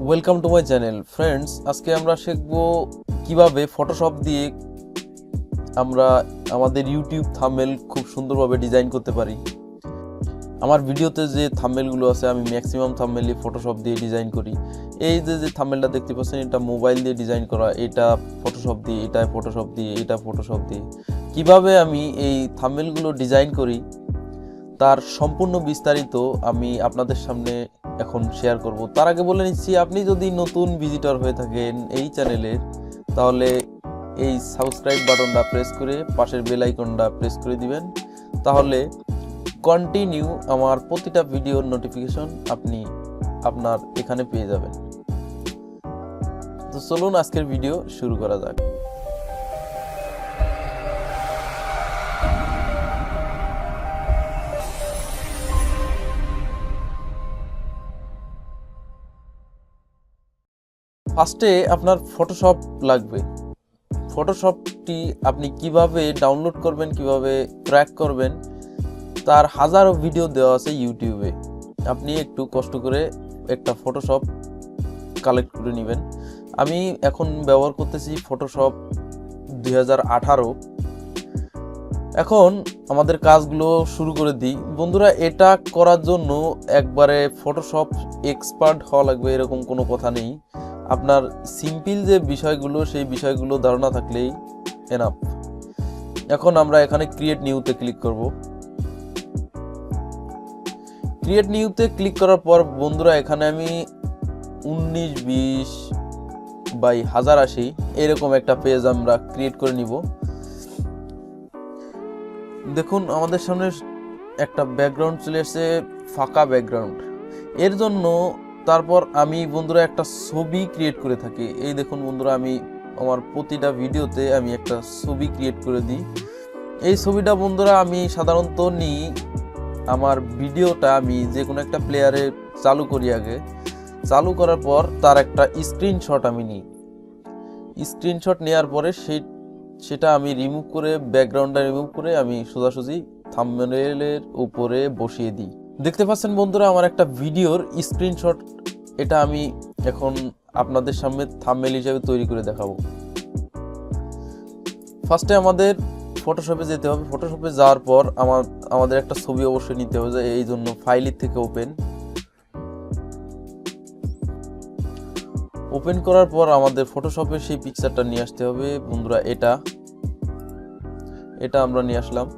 Welcome to my channel friends. আজকে আমরা শিখব কিভাবে ফটোশপ দিয়ে আমরা আমাদের ইউটিউব থাম্বনেল খুব সুন্দরভাবে ডিজাইন করতে পারি। আমার ভিডিওতে যে থাম্বনেলগুলো আছে আমি ম্যাক্সিমাম থাম্বনেলই ফটোশপ দিয়ে ডিজাইন করি। এই যে থাম্বনেলটা দেখতে পাচ্ছেন এটা মোবাইল দিয়ে ডিজাইন করা, এটা ফটোশপ দিয়ে, এটা ফটোশপ দিয়ে, এটা ফটোশপ দিয়ে। কিভাবে আমি এই থাম্বনেলগুলো ডিজাইন করি তার সম্পূর্ণ বিস্তারিত আমি আপনাদের সামনে এখন শেয়ার করব। তার আগে বলে নিচ্ছি, আপনি যদি নতুন ভিজিটর হয়ে থাকেন এই চ্যানেলের, তাহলে এই সাবস্ক্রাইব বাটনটা প্রেস করে পাশের বেল আইকনটা প্রেস করে দিবেন। তাহলে কন্টিনিউ আমার প্রতিটা ভিডিওর নোটিফিকেশন আপনি আপনার এখানে পেয়ে যাবেন। তো চলুন আজকের ভিডিও শুরু করা যাক। ফার্স্টে আপনার ফটোশপ লাগবে। ফটোশপটি আপনি কিভাবে ডাউনলোড করবেন, কিভাবে ক্র্যাক করবেন তার হাজারো ভিডিও দেওয়া আছে ইউটিউবে। আপনি একটু কষ্ট করে একটা ফটোশপ কালেক্ট করে নেবেন। আমি এখন ব্যবহার করতেছি ফটোশপ 2018। এখন আমাদের কাজগুলো শুরু করে দিই বন্ধুরা। এটা করার জন্য একবারে ফটোশপ এক্সপার্ট হওয়া লাগবে এরকম কোনো কথা নেই। আপনার সিম্পল যে বিষয়গুলো সেই বিষয়গুলো ধারণা থাকলেই এনাফ। এখন আমরা এখানে ক্রিয়েট নিউতে ক্লিক করব। ক্রিয়েট নিউতে ক্লিক করার পর বন্ধুরা এখানে আমি 1920x1080 এরকম একটা পেজ আমরা ক্রিয়েট করে নিব। দেখুন আমাদের সামনে একটা ব্যাকগ্রাউন্ড চলে এসেছে, ফাঁকা ব্যাকগ্রাউন্ড। এর জন্য তারপর আমি বন্ধুরা একটা ছবি ক্রিয়েট করে থাকি। এই দেখুন বন্ধুরা, আমি আমার প্রতিটা ভিডিওতে আমি একটা ছবি ক্রিয়েট করে দিই। এই ছবিটা বন্ধুরা আমি সাধারণত নিই, আমার ভিডিওটা আমি যে কোনো একটা প্লেয়ারে চালু করি। আগে চালু করার পর তার একটা স্ক্রিনশট আমি নিই। স্ক্রিনশট নেওয়ার পরে সেটা আমি রিমুভ করে, ব্যাকগ্রাউন্ডটা রিমুভ করে আমি সোজাসুজি থাম্বনেলের উপরে বসিয়ে দিই। দেখতে পাচ্ছেন বন্ধুরা আমার একটা ভিডিওর স্ক্রিনশট, এটা আমি এখন আপনাদের সামনে থাম্বনেল হিসেবে তৈরি করে দেখাবো। ফার্স্টে আমাদের ফটোশপে যেতে হবে। ফটোশপে যাওয়ার পর আমাদের একটা ছবি অবশ্যই নিতে হবে, এই জন্য ফাইলের থেকে ওপেন করার পর আমাদের ফটোশপে সেই পিকচারটা নিয়ে আসতে হবে বন্ধুরা। এটা আমরা নিয়ে আসলাম।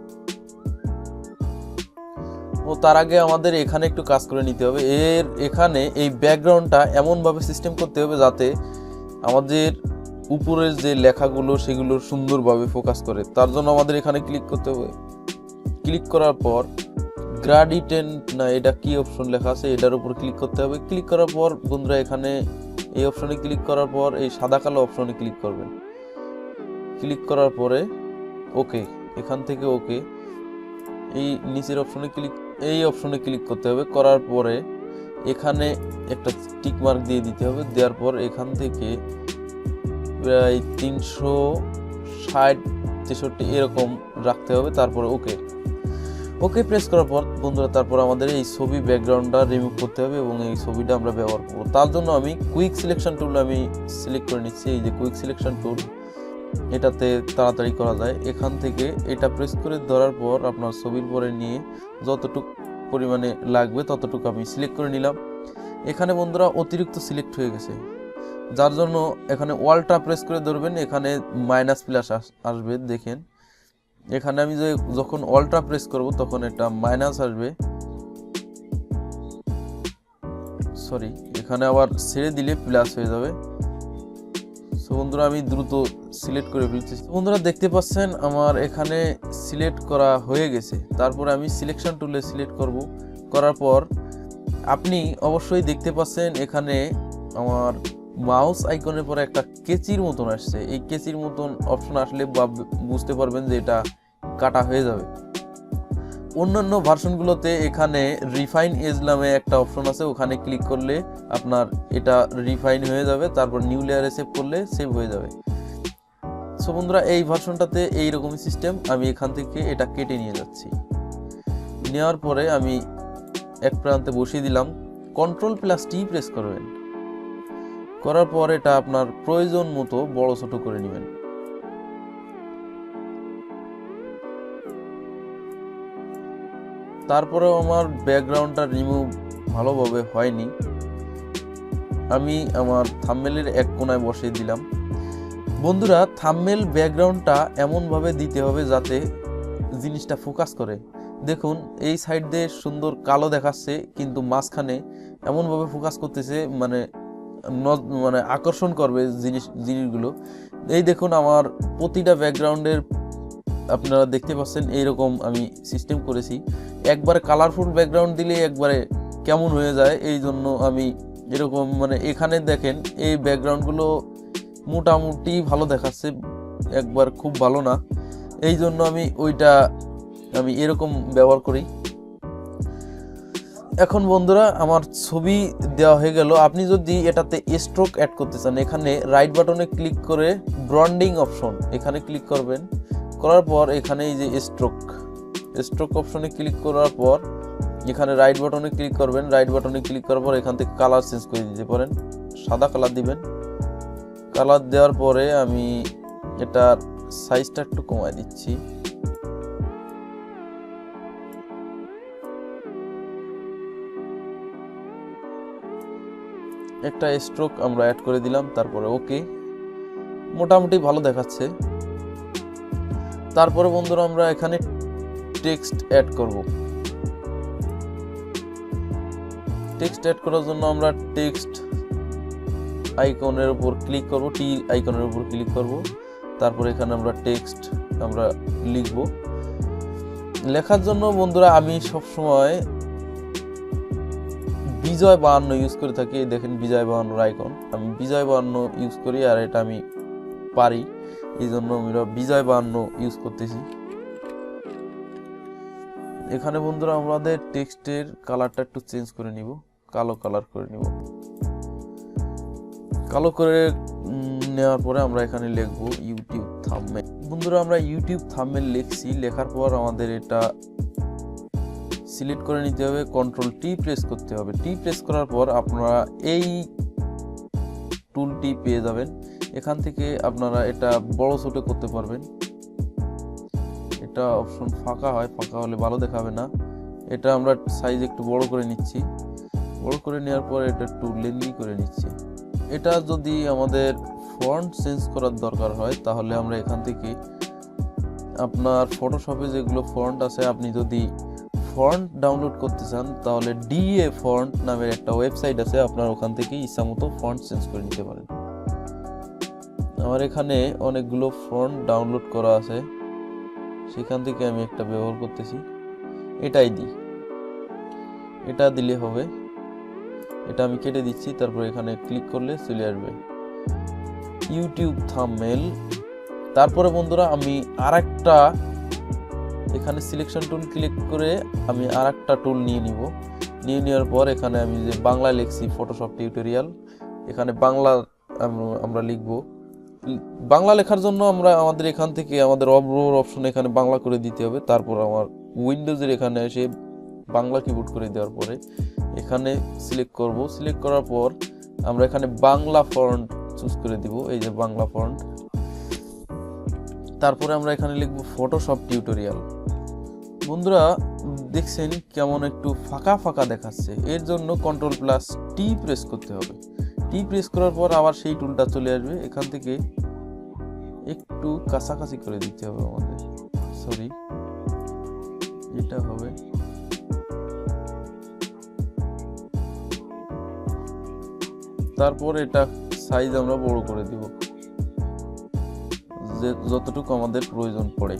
ও তার আগে আমাদের এখানে একটু কাজ করে নিতে হবে। এখানে এই ব্যাকগ্রাউন্ডটা এমনভাবে সিস্টেম করতে হবে যাতে আমাদের উপরের যে লেখাগুলো সেগুলো সুন্দরভাবে ফোকাস করে। তার জন্য আমাদের এখানে ক্লিক করতে হবে। ক্লিক করার পর গ্রাডিয়েন্ট না এটা কি অপশন লেখা আছে এটার উপর ক্লিক করতে হবে। ক্লিক করার পর বন্ধুরা এখানে এই অপশনে ক্লিক করার পর এই সাদা কালো অপশনে ক্লিক করবেন। ক্লিক করার পরে ওকে, এখান থেকে ওকে, এই নিচের অপশনে এই অপশনে ক্লিক করতে হবে। করার পরে এখানে একটা টিক মার্ক দিয়ে দিতে হবে। দেওয়ার পর এখান থেকে প্রায় 360-63 এরকম রাখতে হবে। তারপরে ওকে প্রেস করার পর বন্ধুরা তারপর আমাদের এই ছবি ব্যাকগ্রাউন্ডটা রিমুভ করতে হবে এবং এই ছবিটা আমরা ব্যবহার করব। তার জন্য আমি কুইক সিলেকশন টুল আমি সিলেক্ট করে নিচ্ছি। এই যে কুইক সিলেকশন টুল, এটাতে তাড়াতাড়ি করা যায়। এখান থেকে এটা প্রেস করে ধরার পর আপনার ছবির পরে নিয়ে যতটুকু পরিমাণে লাগবে ততটুকু আমি সিলেক্ট করে নিলাম। এখানে বন্ধুরা অতিরিক্ত সিলেক্ট হয়ে গেছে, যার জন্য এখানে ওয়ালটা প্রেস করে ধরবেন। এখানে মাইনাস প্লাস আসবে, দেখেন এখানে আমি যখন ওয়ালটা প্রেস করব তখন এটা মাইনাস আসবে। সরি, এখানে আবার ছেড়ে দিলে প্লাস হয়ে যাবে। সো বন্ধুরা আমি দ্রুত সিলেক্ট করে ফেলছি। বন্ধুরা দেখতে পাচ্ছেন আমার এখানে সিলেক্ট করা হয়ে গেছে। তারপরে আমি সিলেকশন টুলে সিলেক্ট করব। করার পর আপনি অবশ্যই দেখতে পাচ্ছেন এখানে আমার মাউস আইকনের পরে একটা কেচির মতন আসছে। এই কেচির মতন অপশন আসলে বুঝতে পারবেন যে এটা কাটা হয়ে যাবে। অন্যান্য ভার্সনগুলোতে এখানে রিফাইন এজ নামে একটা অপশন আছে, ওখানে ক্লিক করলে আপনার এটা রিফাইন হয়ে যাবে। তারপর নিউ লেয়ারে সেভ করলে সেভ হয়ে যাবে। সো বন্ধুরা এই ভার্সনটাতে এইরকমই সিস্টেম। আমি এখান থেকে এটা কেটে নিয়ে যাচ্ছি। নেওয়ার পরে আমি এক প্রান্তে বসিয়ে দিলাম। Ctrl+T প্রেস করবেন। করার পর এটা আপনার প্রয়োজন মতো বড় ছোট করে নেবেন। তারপরেও আমার ব্যাকগ্রাউন্ডটা রিমুভ ভালোভাবে হয়নি, আমি আমার থাম্বনেলের এক কোণায় বসিয়ে দিলাম। বন্ধুরা, থাম্বনেল ব্যাকগ্রাউন্ডটা এমনভাবে দিতে হবে যাতে জিনিসটা ফোকাস করে। দেখুন এই সাইড দিয়ে সুন্দর কালো দেখাচ্ছে, কিন্তু মাঝখানে এমনভাবে ফোকাস করতেছে মানে আকর্ষণ করবে জিনিসগুলো। এই দেখুন আমার প্রতিটা ব্যাকগ্রাউন্ডের আপনারা দেখতে পাচ্ছেন এইরকম আমি সিস্টেম করেছি। একবারে কালারফুল ব্যাকগ্রাউন্ড দিলে একবারে কেমন হয়ে যায়, এই জন্য আমি এরকম এখানে দেখেন এই ব্যাকগ্রাউন্ডগুলো মোটামুটি ভালো দেখাচ্ছে, একবার খুব ভালো না, এই জন্য আমি এরকম ব্যবহার করি। এখন বন্ধুরা আমার ছবি দেওয়া হয়ে গেল। আপনি যদি এটাতে স্ট্রোক অ্যাড করতে চান, এখানে রাইট বাটনে ক্লিক করে ব্রন্ডিং অপশন এখানে ক্লিক করবেন। করার পর এখানে এই যে স্ট্রোক অপশনে ক্লিক করার পর এখানে রাইট বাটনে ক্লিক করবেন। রাইট বাটনে ক্লিক করার পর এখান থেকে কালার চেঞ্জ করে দিতে পারেন, সাদা কালার দিবেন। কালার দেওয়ার পরে আমি এটার সাইজটা একটু কমায় দিচ্ছি। একটা স্ট্রোক আমরা অ্যাড করে দিলাম, তারপরে ওকে, মোটামুটি ভালো দেখাচ্ছে। তারপরে বন্ধুরা আমরা এখানে টেক্সট অ্যাড করব। টেক্সট অ্যাড করার জন্য আমরা টেক্সট আইকনের উপর ক্লিক করব, টি আইকনের উপর ক্লিক করব। তারপর এখানে আমরা টেক্সট আমরা লিখব। লেখার জন্য বন্ধুরা আমি সবসময় বিজয় 52 ইউজ করে থাকি। দেখেন বিজয় 52 আইকন, আমি বিজয় 52 ইউজ করি, আর এটা আমি পারি, এই জন্য আমরা বিজয় 52 ইউজ করতেছি। এখানে বন্ধুরা আমাদের টেক্সটের কালারটা একটু চেঞ্জ করে নিব, কালো কালার করে নিব। কালো করে নেওয়ার পরে আমরা এখানে লিখব ইউটিউব থাম্বনেল। বন্ধুরা আমরা ইউটিউব থাম্বনেল লিখছি, লেখার পর আমাদের এটা সিলেক্ট করে নিতে হবে, কন্ট্রোল টি প্রেস করতে হবে। টি প্রেস করার পর আপনারা এই টুলটি পেয়ে যাবেন। এখান থেকে আপনারা এটা বড় ছোট করতে পারবেন। এটা অপশন ফাঁকা হয়, ফাঁকা হলে ভালো দেখাবে না। এটা আমরা সাইজ একটু বড় করে নিচ্ছি। বড় করে নেওয়ার পর এটা একটু লেন্দি করে নিচ্ছি। এটা যদি আমাদের ফন্ট চেঞ্জ করার দরকার হয় তাহলে আমরা এখান থেকে আপনার ফটোশপে যেগুলো ফন্ট আছে, আপনি যদি ফন্ট ডাউনলোড করতে চান তাহলে ডিএ ফন্ট নামের একটা ওয়েবসাইট আছে, আপনার ওখান থেকে ইচ্ছা মতো ফন্ট চেঞ্জ করে নিতে পারেন। আমার এখানে অনেকগুলো ফন্ট ডাউনলোড করা আছে, সেখান থেকে আমি একটা ব্যবহার করতেছি, এটাই দিই। এটা দিলে হবে, এটা আমি কেটে দিচ্ছি। তারপর এখানে ক্লিক করলে চলে আসবে ইউটিউব থাম্বনেল। তারপরে বন্ধুরা আমি আরেকটা এখানে সিলেকশন টুল ক্লিক করে আমি আরেকটা টুল নিয়ে নিব। নিয়ে নেওয়ার পর এখানে আমি যে বাংলা লিখছি ফটোশপ টিউটোরিয়াল, এখানে বাংলা আমরা লিখব। বাংলা লেখার জন্য আমাদের এখান থেকে আমাদের অব্রোর অপশন এখানে বাংলা করে দিতে হবে। তারপর আমার উইন্ডোজের এখানে এসে বাংলা কিবোর্ড করে দেওয়ার পরে এখানে সিলেক্ট করব। সিলেক্ট করার পর আমরা এখানে বাংলা ফন্ট চুজ করে দিব, এই যে বাংলা ফন্ট। তারপরে আমরা এখানে লিখব ফটোশপ টিউটোরিয়াল। বন্ধুরা দেখছেন কেমন একটু ফাঁকা ফাঁকা দেখাচ্ছে, এর জন্য কন্ট্রোল প্লাস টি প্রেস করতে হবে। টি প্রেস করার পর আবার সেই টুলটা চলে আসবে, এখান থেকে একটু কাছাকাছি করে দিতে হবে আমাদের, সরি এটা হবে। তারপর এটা সাইজ আমরা বড় করে দিব যতটুকু আমাদের প্রয়োজন পড়ে।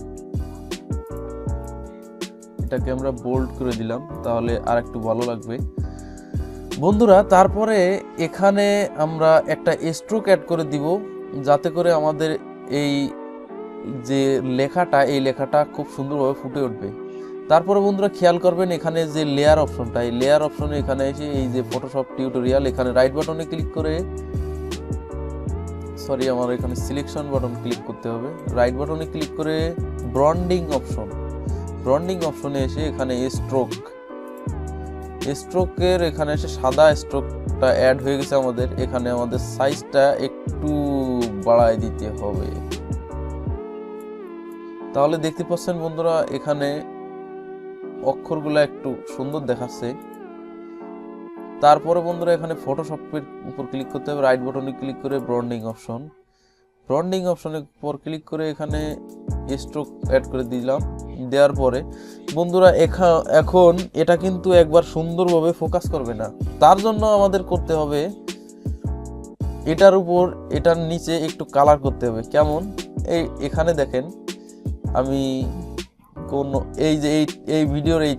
এটাকে আমরা বোল্ড করে দিলাম, তাহলে আর একটু ভালো লাগবে বন্ধুরা। তারপরে এখানে আমরা একটা স্ট্রোক অ্যাড করে দিব, যাতে করে আমাদের এই যে লেখাটা, এই লেখাটা খুব সুন্দরভাবে ফুটে উঠবে। তারপরে বন্ধুরা খেয়াল করবেন এখানে যে লেয়ার অপশনটা, এই লেয়ার অপশনে এখানে এসে এই যে ফটোশপ টিউটোরিয়াল, এখানে রাইট বাটনে ক্লিক করে, সরি আমার এখানে সিলেকশন বাটন ক্লিক করতে হবে। রাইট বাটনে ক্লিক করে ব্রন্ডিং অপশনে এসে এখানে স্ট্রোকের এখানে এসে সাদা স্ট্রোকটা লোগোটা অ্যাড হয়ে গেছে আমাদের। এখানে আমাদের সাইজটা একটু বাড়ায় দিতে হবে। তাহলে দেখতে পাচ্ছেন বন্ধুরা এখানে অক্ষরগুলো একটু সুন্দর দেখাচ্ছে। তারপরে বন্ধুরা এখানে ফটোশপের উপর ক্লিক করতে হবে, রাইট বাটনে ক্লিক করে ব্রন্ডিং অপশনের উপর ক্লিক করে এখানে স্ট্রোক অ্যাড করে দিলাম। দেওয়ার পরে বন্ধুরা এখন এটা কিন্তু একবার সুন্দরভাবে ফোকাস করবে না। তার জন্য আমাদের করতে হবে এটার নিচে একটু কালার করতে হবে। কেমন? এখানে দেখেন আমি এই ভিডিওর এই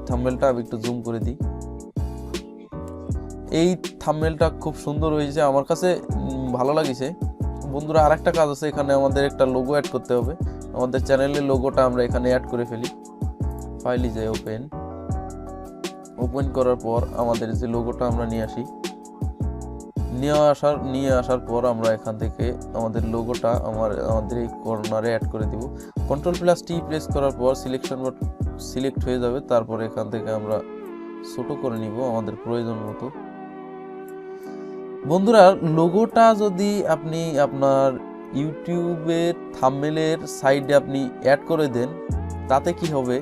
থাম্বনেলটা আমি একটু জুম করে দিই। এই থাম্বনেলটা খুব সুন্দর হয়েছে, আমার কাছে ভালো লাগিছে। বন্ধুরা আরেকটা কাজ আছে, এখানে আমাদের একটা লোগো অ্যাড করতে হবে। আমাদের চ্যানেলের লোগোটা আমরা এখানে অ্যাড করে ফেলি। ফাইলে যাই, ওপেন করার পর আমাদের যে লোগোটা আমরা নিয়ে আসার পর আমরা এখান থেকে আমাদের লোগোটা আমাদের এই কর্নারে অ্যাড করে দিব। Ctrl+T প্রেস করার পর সিলেক্ট হয়ে যাবে। তারপর এখান থেকে আমরা ছোট করে নিব আমাদের প্রয়োজন মতো। বন্ধুরা লোগোটা যদি আপনি আপনার ইউটিউবের থাম্বনেলের সাইডে আপনি অ্যাড করে দেন, তাতে কি হবে,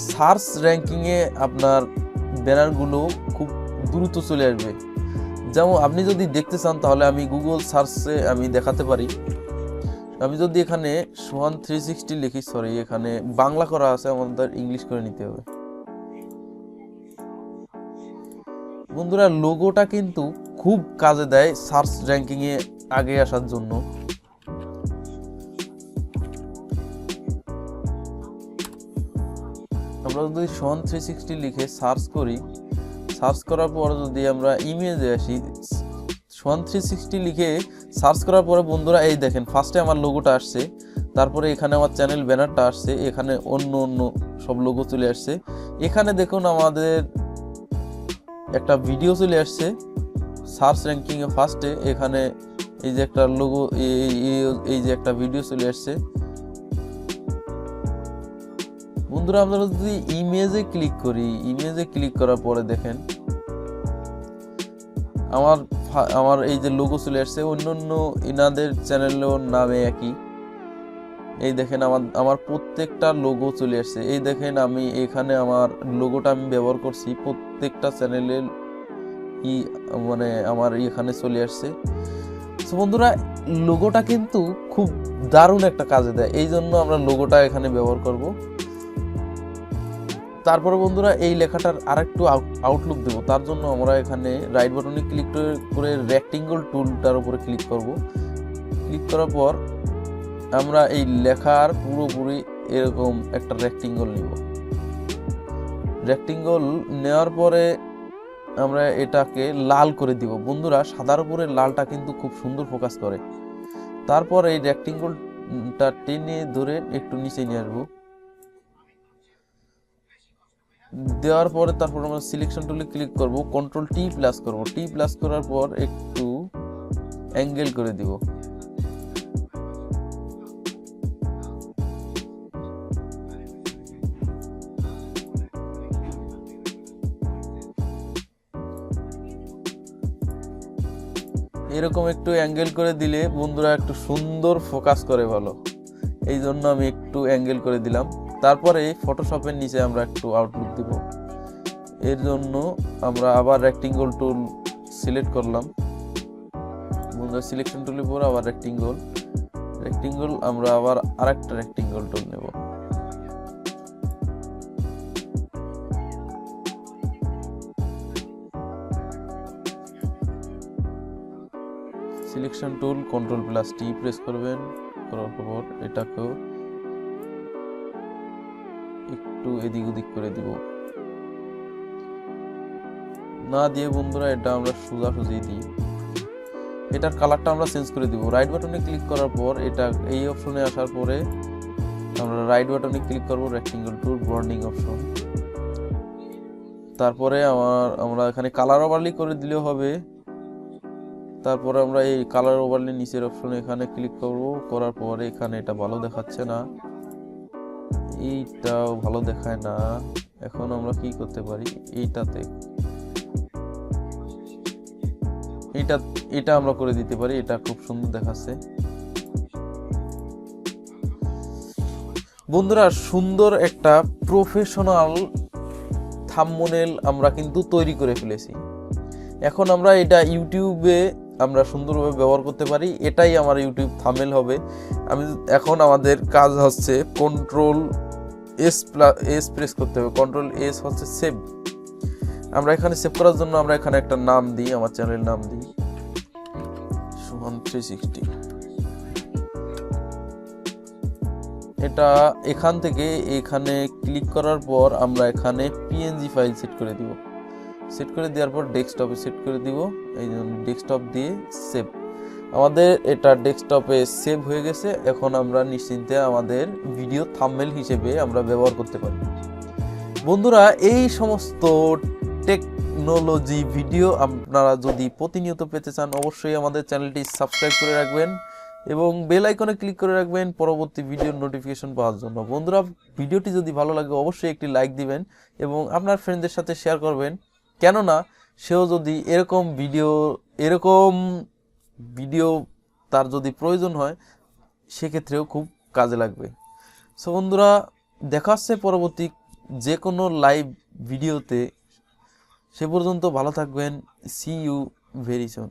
সার্চ র্যাঙ্কিংয়ে আপনার ব্যানারগুলো খুব দ্রুত চলে আসবে। যেমন আপনি যদি দেখতে চান তাহলে আমি গুগল সার্চে আমি দেখাতে পারি। আমি যদি এখানে সোহান 360 লিখি, এখানে বাংলা করা আছে, আমাদের ইংলিশ করে নিতে হবে। বন্ধুরা লোগোটা কিন্তু খুব কাজে দেয় সার্চ র্যাঙ্কিংয়ে আগে আসার জন্য। আমরা যদি সোহান 360 লিখে সার্চ করার পর যদি আমরা ইমেজে আসি, সোহান 360 লিখে সার্চ করার পরে বন্ধুরা এই দেখেন ফার্স্টে আমার লোগোটা আসছে, তারপরে এখানে আমার চ্যানেল ব্যানারটা আসছে, এখানে অন্য সব লোগো চলে আসছে। এখানে দেখুন আমাদের একটা ভিডিও চলে আসছে সার্চ র্যাঙ্কিংয়ে ফার্স্টে। এখানে এই যে একটা লোগো, এই যে একটা ভিডিও চলে আসছে। বন্ধুরা আমরা যদি ইমেজে ক্লিক করার পরে দেখেন আমার এই যে লোগো চলে আসছে, অন্য ইনাদের চ্যানেলের নামে একই। এই দেখেন আমার প্রত্যেকটা লোগো চলে আসছে। এই দেখেন আমি এখানে আমার লোগোটা আমি ব্যবহার করছি, প্রত্যেকটা চ্যানেলের মানে আমার এখানে চলে আসছে। তো বন্ধুরা লোগোটা কিন্তু খুব দারুণ একটা কাজে দেয়, এই জন্য আমরা লোগোটা এখানে ব্যবহার করব। তারপরে বন্ধুরা এই লেখাটার আরেকটু আউটলুক দেব। তার জন্য আমরা এখানে রাইট বাটনে ক্লিক করে রেক্টেঙ্গল টুলটার উপরে ক্লিক করব। ক্লিক করার পর আমরা এই লেখার পুরোপুরি এরকম একটা রেক্টেঙ্গল নিব। রেক্টেঙ্গল নেওয়ার পরে আমরা এটাকে লাল করে দিব। বন্ধুরা সাদার উপরে লালটা কিন্তু খুব সুন্দর ফোকাস করে। তারপর এই রেক্টেঙ্গলটা টেনে ধরে একটু নিচে নিয়ে আসবো। দেওয়ার পরে তারপর আমরা সিলেকশন টুলে ক্লিক করব, Ctrl+T করব। T প্লাস করার পর একটু অ্যাঙ্গেল করে দিব। এরকম একটু অ্যাঙ্গেল করে দিলে বন্ধুরা একটু সুন্দর ফোকাস করে ভালো, এই জন্য আমি একটু অ্যাঙ্গেল করে দিলাম। তারপরে ফটোশপের নিচে আমরা একটু আউটলুক দিব। এর জন্য আমরা আবার রেক্টেঙ্গল টুল সিলেক্ট করলাম। বন্ধুরা সিলেকশন টুলের পর আবার রেক্টেঙ্গল আমরা আবার আরেকটা রেক্টেঙ্গল টুল নেব। সিলেকশন টুল Ctrl+T প্রেস করবেন, করার পর এটাকেও একটু এদিক ওদিক করে দিব। না দিয়ে বন্ধুরা এটা আমরা সোজাসুজি দিই। এটার কালারটা আমরা চেঞ্জ করে দিব। রাইট বাটনে ক্লিক করার পর এটা এই অপশনে আসার পরে আমরা রাইট বাটনে ক্লিক করব, রেক্টেঙ্গল টুল ব্রন্ডিং অপশন। তারপরে আমরা এখানে কালার ওভারলি করে দিলেও হবে। তারপরে আমরা এই কালার ওভারলি নিচের অপশনে এখানে ক্লিক করব, করার পরে এখানে এটা ভালো দেখাচ্ছে না, এইটাও ভালো দেখায় না। এখন আমরা কি করতে পারি, এইটাতে এটা এটা আমরা করে দিতে পারি, এটা খুব সুন্দর দেখাচ্ছে। বন্ধুরা সুন্দর একটা প্রফেশনাল থাম্বনেল আমরা কিন্তু তৈরি করে ফেলেছি। এখন আমরা এটা ইউটিউবে আমরা সুন্দরভাবে ব্যবহার করতে পারি। এটাই আমার ইউটিউব থাম্বনেল হবে। এখন আমাদের কাজ হচ্ছে কন্ট্রোল এস প্রেস করতে হবে। কন্ট্রোল এস হচ্ছে সেভ। আমরা এখানে সেভ করার জন্য আমরা এখানে একটা নাম দিই, আমার চ্যানেলের নাম দিই সুমন 360। এটা এখান থেকে এখানে ক্লিক করার পর আমরা এখানে পিএনজি ফাইল সেট করে দিব। সেট করে দেওয়ার পর ডেস্কটপে সেট করে দিব। এই জন্য ডেস্কটপ দিয়ে সেভ। আমাদের এটা ডেস্কটপে সেভ হয়ে গেছে। এখন আমরা নিশ্চিন্তে আমাদের ভিডিও থাম্বনেল হিসেবে আমরা ব্যবহার করতে পারি। বন্ধুরা এই সমস্ত টেকনোলজি ভিডিও আপনারা যদি প্রতিনিয়ত পেতে চান অবশ্যই আমাদের চ্যানেলটি সাবস্ক্রাইব করে রাখবেন এবং বেল আইকনে ক্লিক করে রাখবেন পরবর্তী ভিডিওর নোটিফিকেশন পাওয়ার জন্য। বন্ধুরা ভিডিওটি যদি ভালো লাগে অবশ্যই একটি লাইক দিবেন এবং আপনার ফ্রেন্ডদের সাথে শেয়ার করবেন, কেননা সেও যদি এরকম ভিডিও তার যদি প্রয়োজন হয় সেক্ষেত্রেও খুব কাজে লাগবে। সো বন্ধুরা দেখা হচ্ছে পরবর্তী যে কোনো লাইভ ভিডিওতে। সে পর্যন্ত ভালো থাকবেন। See you very soon.